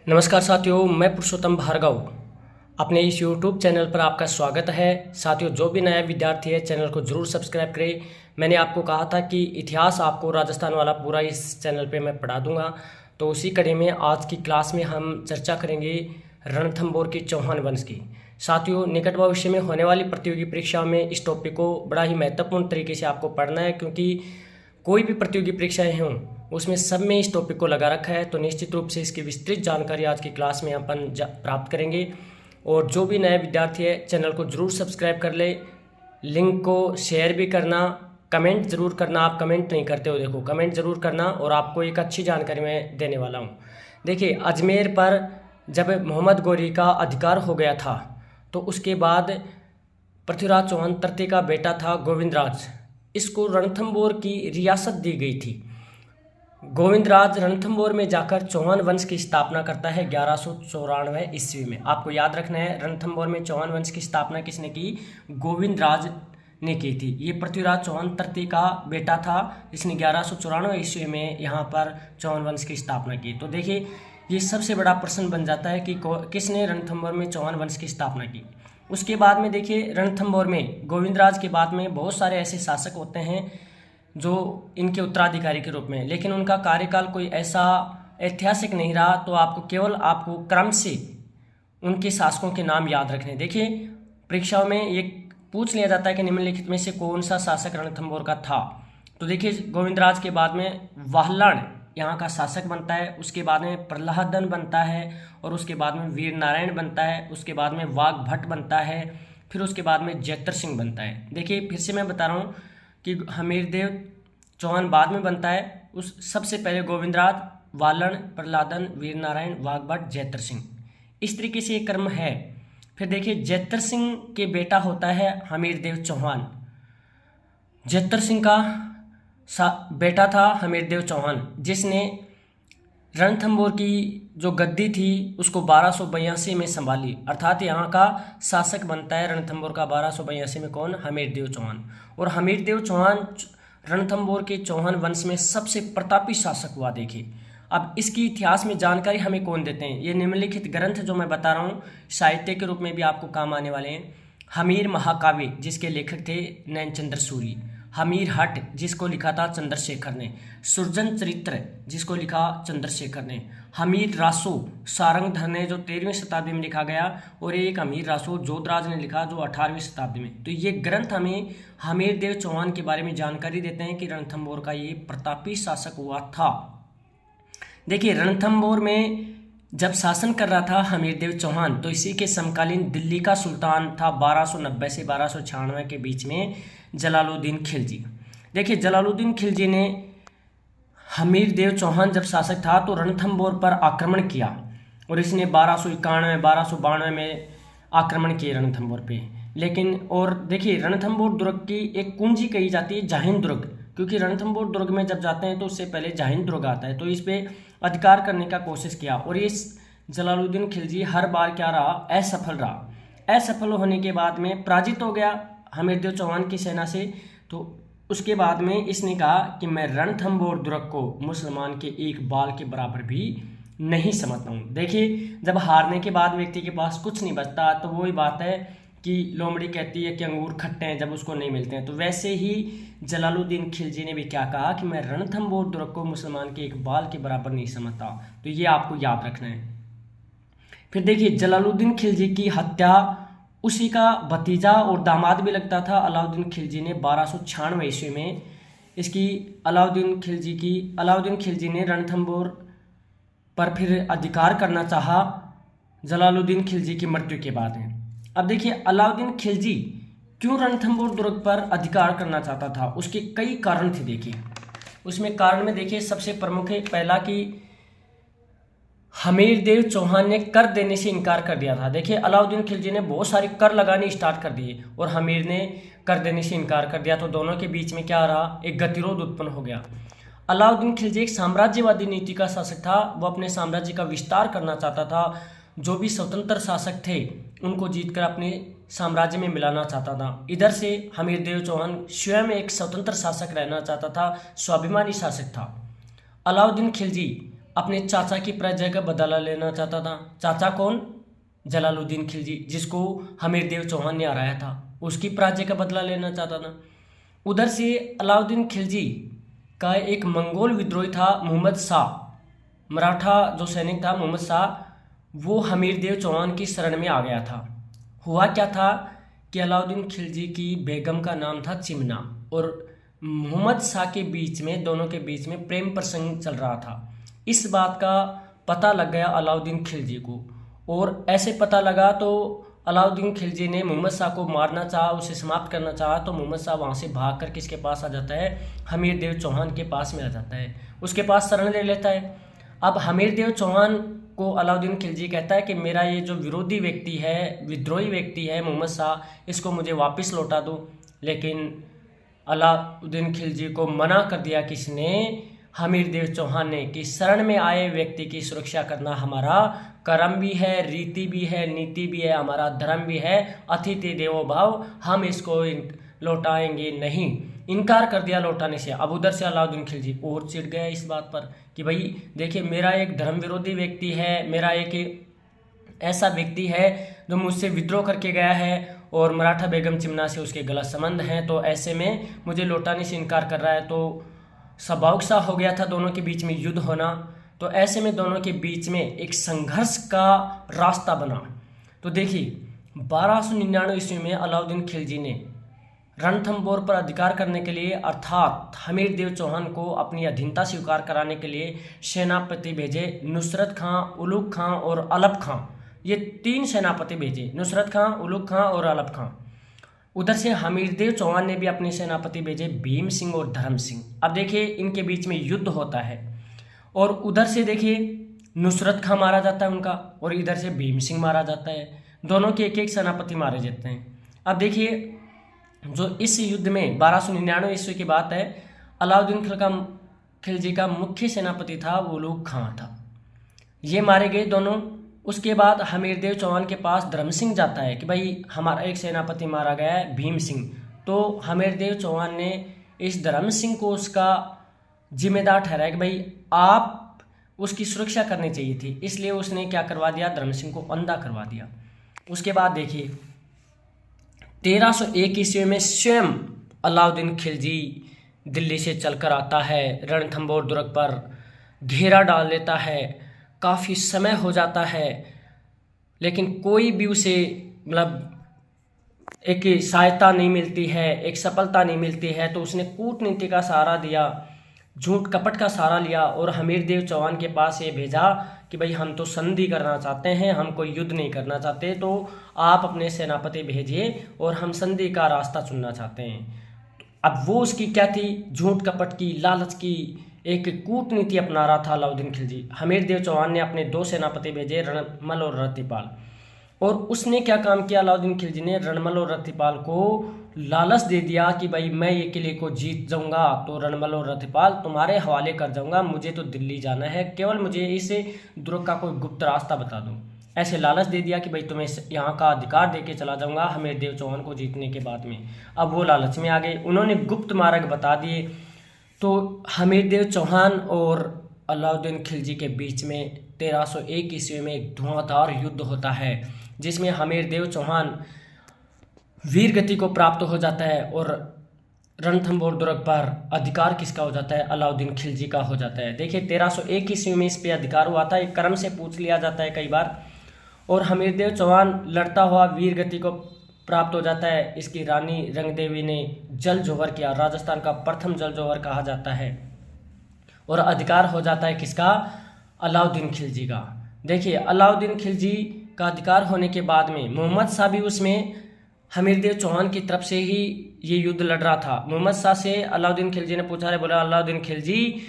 नमस्कार साथियों, मैं पुरुषोत्तम भार्गव अपने इस YouTube चैनल पर आपका स्वागत है। साथियों, जो भी नया विद्यार्थी है चैनल को ज़रूर सब्सक्राइब करें। मैंने आपको कहा था कि इतिहास आपको राजस्थान वाला पूरा इस चैनल पे मैं पढ़ा दूंगा। तो उसी कड़ी में आज की क्लास में हम चर्चा करेंगे रणथंभौर के चौहान वंश की। साथियों, निकट भविष्य में होने वाली प्रतियोगी परीक्षा में इस टॉपिक को बड़ा ही महत्वपूर्ण तरीके से आपको पढ़ना है, क्योंकि कोई भी प्रतियोगी परीक्षाएं हों उसमें सब में इस टॉपिक को लगा रखा है। तो निश्चित रूप से इसकी विस्तृत जानकारी आज की क्लास में अपन प्राप्त करेंगे। और जो भी नए विद्यार्थी है चैनल को ज़रूर सब्सक्राइब कर ले, लिंक को शेयर भी करना, कमेंट ज़रूर करना। आप कमेंट नहीं करते हो, देखो कमेंट ज़रूर करना और आपको एक अच्छी जानकारी मैं देने वाला हूँ। देखिए, अजमेर पर जब मोहम्मद गौरी का अधिकार हो गया था तो उसके बाद पृथ्वीराज चौहान तृतीय का बेटा था गोविंदराज, इसको रणथंभौर की रियासत दी गई थी। गोविंदराज रणथंभौर में जाकर चौहान वंश की स्थापना करता है 1194 ईस्वी में। आपको याद रखना है, रणथंभौर में चौहान वंश की स्थापना किसने की? गोविंदराज ने की थी। ये पृथ्वीराज चौहान तृतीय का बेटा था, जिसने 1194 ईस्वी में यहाँ पर चौहान वंश की स्थापना की। तो देखिए, ये सबसे बड़ा प्रश्न बन जाता है कि किसने रणथंभौर में चौहान वंश की स्थापना की। उसके बाद में देखिए, रणथंभौर में गोविंदराज के बाद में बहुत सारे ऐसे शासक होते हैं जो इनके उत्तराधिकारी के रूप में, लेकिन उनका कार्यकाल कोई ऐसा ऐतिहासिक नहीं रहा। तो आपको क्रम से उनके शासकों के नाम याद रखने। देखिए, परीक्षाओं में ये पूछ लिया जाता है कि निम्नलिखित में से कौन सा शासक रणथंभौर का था। तो देखिए, गोविंदराज के बाद में वाहलण यहाँ का शासक बनता है, उसके बाद में प्रहलादन बनता है, और उसके बाद में वीर नारायण बनता है, उसके बाद में वाघभट्ट बनता है, फिर उसके बाद में जैतर सिंह बनता है। देखिए, फिर से मैं बता रहा हूँ कि हमीरदेव चौहान बाद में बनता है। उस सबसे पहले गोविंदराज, वालन, प्रहलादन, वीर नारायण, वाघभट्ट, जैतर सिंह, इस तरीके से एक क्रम है। फिर देखिए, जैतर सिंह के बेटा होता है हमीरदेव चौहान। जैतर सिंह का बेटा था हमीरदेव चौहान, जिसने रणथंभौर की जो गद्दी थी उसको 1282 में संभाली। अर्थात यहाँ का शासक बनता है रणथंभौर का 1282 में कौन? हमीरदेव चौहान। और हमीरदेव चौहान रणथंभौर के चौहान वंश में सबसे प्रतापी शासक हुआ। देखिए, अब इसकी इतिहास में जानकारी हमें कौन देते हैं? ये निम्नलिखित ग्रंथ जो मैं बता रहा हूँ साहित्य के रूप में भी आपको काम आने वाले हैं। हमीर महाकाव्य, जिसके लेखक थे नैनचंद्र सूरी। हमीर हट, जिसको लिखा था चंद्रशेखर ने। सुरजन चरित्र, जिसको लिखा चंद्रशेखर ने। हमीर रासो सारंगधर ने, जो 13वीं शताब्दी में लिखा गया, और एक हमीर रासो जोधराज ने लिखा, जो 18वीं शताब्दी में। तो ये ग्रंथ हमें हमीरदेव चौहान के बारे में जानकारी देते हैं कि रणथंभौर का ये प्रतापी शासक हुआ था। देखिए, रणथंभौर में जब शासन कर रहा था हमीरदेव चौहान, तो इसी के समकालीन दिल्ली का सुल्तान था 1290 से 1296 के बीच में जलालुद्दीन खिलजी। देखिए, जलालुद्दीन खिलजी ने हमीरदेव चौहान जब शासक था तो रणथंभौर पर आक्रमण किया, और इसने 1291 1292 में आक्रमण किए रणथंभौर पे। लेकिन और देखिए, रणथंभौर दुर्ग की एक कुंजी कही जाती है जाहिन दुर्ग, क्योंकि रणथंभौर दुर्ग में जब जाते हैं तो उससे पहले जाहिन दुर्ग आता है। तो इस पे अधिकार करने का कोशिश किया, और ये जलालुद्दीन खिलजी हर बार क्या रहा? असफल रहा। असफल होने के बाद में पराजित हो गया हमीरदेव चौहान की सेना से। तो उसके बाद में इसने कहा कि मैं रणथंभौर दुर्ग को मुसलमान के एक बाल के बराबर भी नहीं समझता हूँ। देखिए, जब हारने के बाद व्यक्ति के पास कुछ नहीं बचता, तो वही बात है कि लोमड़ी कहती है कि अंगूर खट्टे हैं जब उसको नहीं मिलते हैं। तो वैसे ही जलालुद्दीन खिलजी ने भी क्या कहा कि मैं रणथंभौर दुर्ग को मुसलमान के एक बाल के बराबर नहीं समझता। तो ये आपको याद रखना है। फिर देखिए, जलालुद्दीन खिलजी की हत्या उसी का भतीजा और दामाद भी लगता था अलाउद्दीन खिलजी ने 1296 ईस्वी में इसकी अलाउद्दीन खिलजी ने रणथंभौर पर फिर अधिकार करना चाहा जलालुद्दीन खिलजी की मृत्यु के बाद में। अब देखिए, अलाउद्दीन खिलजी क्यों रणथंभौर दुर्ग पर अधिकार करना चाहता था? उसके कई कारण थे। देखिए, उसमें कारण में देखिए सबसे प्रमुख है, पहला कि हमीरदेव चौहान ने कर देने से इनकार कर दिया था। देखिए, अलाउद्दीन खिलजी ने बहुत सारे कर लगाने स्टार्ट कर दिए और हमीर ने कर देने से इनकार कर दिया। तो दोनों के बीच में क्या रहा? एक गतिरोध उत्पन्न हो गया। अलाउद्दीन खिलजी एक साम्राज्यवादी नीति का शासक था। वो अपने साम्राज्य का विस्तार करना चाहता था। जो भी स्वतंत्र शासक थे उनको जीतकर अपने साम्राज्य में मिलाना चाहता था। इधर से हमीरदेव चौहान स्वयं एक स्वतंत्र शासक रहना चाहता था, स्वाभिमानी शासक था। अलाउद्दीन खिलजी अपने चाचा की प्रजा का बदला लेना चाहता था। चाचा कौन? जलालुद्दीन खिलजी, जिसको हमीरदेव चौहान ने हराया था, उसकी प्रजा का बदला लेना चाहता था। उधर से अलाउद्दीन खिलजी का एक मंगोल विद्रोही था मोहम्मद शाह, मराठा जो सैनिक था मोहम्मद शाह, वो हमीरदेव चौहान की शरण में आ गया था। हुआ क्या था कि अलाउद्दीन खिलजी की बेगम का नाम था चिमना, और मोहम्मद शाह के बीच में, दोनों के बीच में प्रेम प्रसंग चल रहा था। इस बात का पता लग गया अलाउद्दीन खिलजी को, और ऐसे पता लगा तो अलाउद्दीन खिलजी ने मोहम्मद शाह को मारना चाहा, उसे समाप्त करना चाहा। तो मोहम्मद शाह वहाँ से भाग कर किसके पास आ जाता है? हमीरदेव चौहान के पास में आ जाता है, उसके पास शरण ले लेता है। अब हमीरदेव चौहान को अलाउद्दीन खिलजी कहता है कि मेरा ये जो विरोधी व्यक्ति है, विद्रोही व्यक्ति है मोहम्मद शाह, इसको मुझे वापस लौटा दो। लेकिन अलाउद्दीन खिलजी को मना कर दिया किसने? हमीरदेव चौहान ने, कि शरण में आए व्यक्ति की सुरक्षा करना हमारा कर्म भी है, रीति भी है, नीति भी है, हमारा धर्म भी है, अतिथि देवो भव, हम इसको लौटाएंगे नहीं। इनकार कर दिया लौटाने से। अब उधर से अलाउद्दीन खिलजी और चिढ़ गया इस बात पर कि भाई देखिए, मेरा एक धर्म विरोधी व्यक्ति है, मेरा एक ऐसा व्यक्ति है जो मुझसे विद्रोह करके गया है, और मराठा बेगम चिमना से उसके गलत संबंध हैं, तो ऐसे में मुझे लौटाने से इनकार कर रहा है। तो स्वाभाविक सा हो गया था दोनों के बीच में युद्ध होना। तो ऐसे में दोनों के बीच में एक संघर्ष का रास्ता बना। तो देखिए 1299 ईस्वी में अलाउद्दीन खिलजी ने रणथंबोर पर अधिकार करने के लिए, अर्थात हमीरदेव चौहान को अपनी अधीनता स्वीकार कराने के लिए सेनापति भेजे। नुसरत खां, उलुग खां और अलप खां, ये 3 सेनापति भेजे, नुसरत खां, उलुग खां और अलप खां। उधर से हमीरदेव चौहान ने भी अपने सेनापति भेजे, भीम सिंह और धर्म सिंह। अब देखिए इनके बीच में युद्ध होता है, और उधर से देखिए नुसरत खां मारा जाता है उनका, और इधर से भीम सिंह मारा जाता है। दोनों के एक एक सेनापति मारे जाते हैं। अब देखिए जो इस युद्ध में 1299 ईस्वी की बात है, अलाउद्दीन खिलजी का मुख्य सेनापति था वो उलुग खां था। ये मारे गए दोनों। उसके बाद हमीरदेव चौहान के पास धर्म सिंह जाता है कि भाई हमारा एक सेनापति मारा गया है, भीम सिंह। तो हमीरदेव चौहान ने इस धर्म सिंह को उसका जिम्मेदार ठहराया कि भाई आप उसकी सुरक्षा करनी चाहिए थी, इसलिए उसने क्या करवा दिया? धर्म सिंह को अंधा करवा दिया। उसके बाद देखिए 1301 ईस्वी में स्वयं अलाउद्दीन खिलजी दिल्ली से चलकर आता है, रणथंबोर दुर्ग पर घेरा डाल लेता है। काफ़ी समय हो जाता है, लेकिन कोई भी उसे मतलब एक सहायता नहीं मिलती है, एक सफलता नहीं मिलती है। तो उसने कूटनीति का सहारा दिया, झूठ कपट का सहारा लिया, और हमीरदेव चौहान के पास ये भेजा कि भाई हम तो संधि करना चाहते हैं, हम कोई युद्ध नहीं करना चाहते, तो आप अपने सेनापति भेजिए और हम संधि का रास्ता चुनना चाहते हैं। अब वो उसकी क्या थी? झूठ कपट की, लालच की एक कूटनीति अपना रहा था अलाउद्दीन खिलजी। हमीरदेव चौहान ने अपने 2 सेनापति भेजे, रणमल और रतिपाल, और उसने क्या काम किया? अलाउद्दीन खिलजी ने रणमल और रतिपाल को लालच दे दिया कि भाई मैं ये किले को जीत जाऊंगा तो रणमल और रतिपाल तुम्हारे हवाले कर जाऊंगा, मुझे तो दिल्ली जाना है, केवल मुझे इस दुर्ग का कोई गुप्त रास्ता बता दो। ऐसे लालच दे दिया कि भाई तुम्हें यहाँ का अधिकार दे के चला जाऊंगा हमीरदेव चौहान को जीतने के बाद में। अब वो लालच में आ गए, उन्होंने गुप्त मार्ग बता दिए। तो हमीरदेव चौहान और अलाउद्दीन खिलजी के बीच में 1301 ईस्वी में एक धुआंधार युद्ध होता है, जिसमें हमीरदेव चौहान वीर गति को प्राप्त हो जाता है, और रणथंबोर दुर्ग पर अधिकार किसका हो जाता है? अलाउद्दीन खिलजी का हो जाता है। देखिए 1301 ईस्वी में इस पे अधिकार हुआ था, एक क्रम से पूछ लिया जाता है कई बार। और हमीरदेव चौहान लड़ता हुआ वीर गति को प्राप्त हो जाता है। इसकी रानी रंगदेवी ने जल जोहर किया, राजस्थान का प्रथम जल जोहर कहा जाता है, और अधिकार हो जाता है किसका? अलाउद्दीन खिलजी का। देखिए अलाउद्दीन खिलजी का अधिकार होने के बाद में मोहम्मद शाह भी उसमें हमीरदेव चौहान की तरफ से ही ये युद्ध लड़ रहा था। मोहम्मद शाह से अलाउद्दीन खिलजी ने पूछा है, बोला अलाउद्दीन खिलजी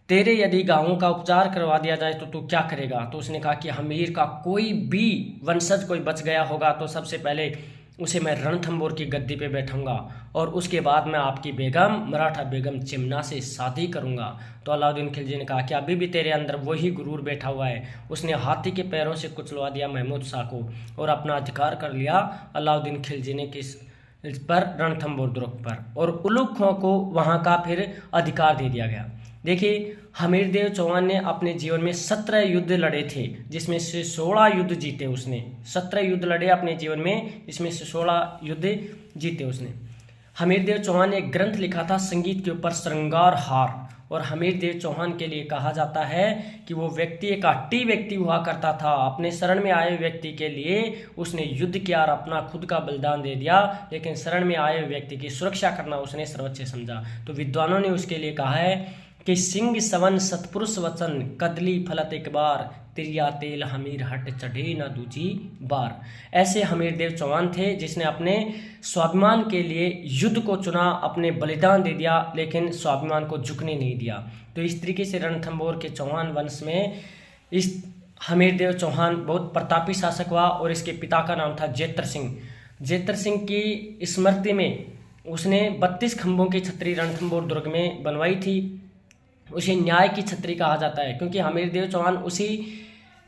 तेरे यदि गांवों का उपचार करवा दिया जाए तो तू क्या करेगा? तो उसने कहा कि हमीर का कोई भी वंशज कोई बच गया होगा तो सबसे पहले उसे मैं रणथंबोर की गद्दी पे बैठाऊंगा, और उसके बाद मैं आपकी बेगम मराठा बेगम चिमना से शादी करूंगा। तो अलाउद्दीन खिलजी ने कहा कि अभी भी तेरे अंदर वही गुरूर बैठा हुआ है। उसने हाथी के पैरों से कुचलवा दिया महमूद शाह को और अपना अधिकार कर लिया अलाउद्दीन खिलजी ने किस पर? रणथंबोर दुर्ग पर, और उलुग खां को वहाँ का फिर अधिकार दे दिया गया। देखिए, हमीरदेव चौहान ने अपने जीवन में 17 युद्ध लड़े थे, जिसमें से 16 युद्ध जीते उसने। 17 युद्ध लड़े अपने जीवन में, जिसमें से 16 युद्ध जीते उसने। हमीरदेव चौहान ने एक ग्रंथ लिखा था संगीत के ऊपर, श्रृंगार हार। और हमीरदेव चौहान के लिए कहा जाता है कि वो व्यक्ति एक अट्टी व्यक्ति हुआ करता था। अपने शरण में आए व्यक्ति के लिए उसने युद्ध किया और अपना खुद का बलिदान दे दिया, लेकिन शरण में आए व्यक्ति की सुरक्षा करना उसने सर्वोच्च समझा। तो विद्वानों ने उसके लिए कहा है कि सिंह सवन सतपुरुष वचन, कदली फलत एक बार, तिरिया तेल हमीर हट चढ़े न दूजी बार। ऐसे हमीरदेव चौहान थे जिसने अपने स्वाभिमान के लिए युद्ध को चुना, अपने बलिदान दे दिया, लेकिन स्वाभिमान को झुकने नहीं दिया। तो इस तरीके से रणथंभौर के चौहान वंश में इस हमीरदेव चौहान बहुत प्रतापी शासक हुआ और इसके पिता का नाम था जेतर सिंह। जेतर सिंह की स्मृति में उसने 32 खंभों की छतरी रणथंभौर दुर्ग में बनवाई थी। उसे न्याय की छतरी कहा जाता है, क्योंकि हमीरदेव चौहान उसी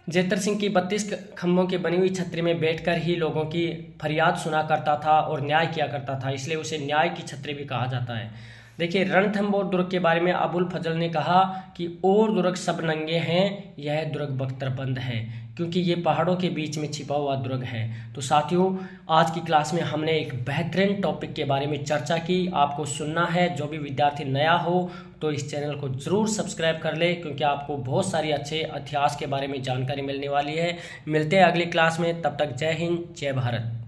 जेतर सिंह की 32 खंभों की बनी हुई छतरी में बैठकर ही लोगों की फरियाद सुना करता था और न्याय किया करता था, इसलिए उसे न्याय की छतरी भी कहा जाता है। देखिए, रणथंभौर दुर्ग के बारे में अबुल फजल ने कहा कि और दुर्ग सब नंगे हैं, यह दुर्ग बख्तरबंद है, क्योंकि ये पहाड़ों के बीच में छिपा हुआ दुर्ग है। तो साथियों, आज की क्लास में हमने एक बेहतरीन टॉपिक के बारे में चर्चा की। आपको सुनना है, जो भी विद्यार्थी नया हो तो इस चैनल को ज़रूर सब्सक्राइब कर ले, क्योंकि आपको बहुत सारी अच्छे इतिहास के बारे में जानकारी मिलने वाली है। मिलते हैं अगली क्लास में, तब तक जय हिंद, जय भारत।